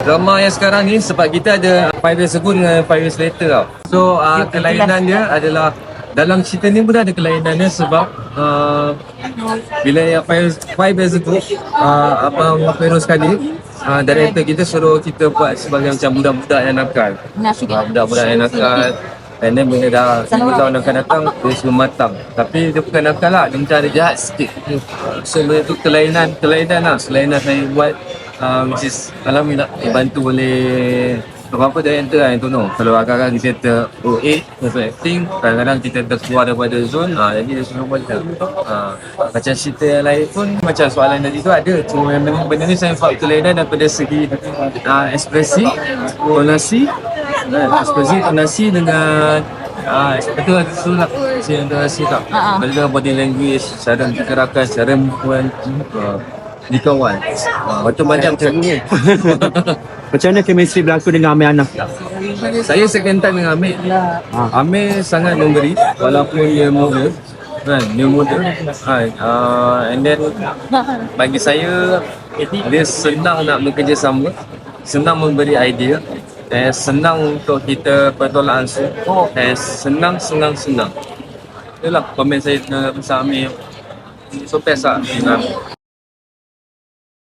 drama yang sekarang ni sebab kita ada 5 years ago dengan 5 years later tau. So kelainan dia adalah dalam cerita ni pun ada kelainannya sebab bila yang 5 years ago Abang Feroz Khalid, director kita suruh kita buat sebagai macam budak-budak yang nakal. Budak-budak yang nakal. And then bila dah 10 tahun akan datang, dia semua matang. Tapi dia bukan nakal lah, dia macam ada jahat sikit. So benda tu kelainan lah. Kelainan saya buat, which is alhamdulillah dibantu oleh beberapa director lah yang tu. Kalau kadang-kadang kita OA untuk acting, kadang-kadang kita terkeluar daripada zone, jadi dia suruh buat macam cerita yang lain pun macam soalan tadi tu ada. Cuma yang benda ni saya buat kelainan daripada segi ekspresi, tonasi dengan betul lah tu lah si tonasi tak. Ada body language, cara pergerakan, cara movement dikawal. Macam-macam macam ni. Macam mana chemistry berlaku dengan Amir Anas? Saya second time dengan Amir. Amir sangat memberi walaupun dia muda. Dia muda. And then bagi saya dia senang nak bekerjasama, senang memberi idea, senang untuk kita bertolak ansur, senang. Itulah komen saya bersama Amir. So best lah.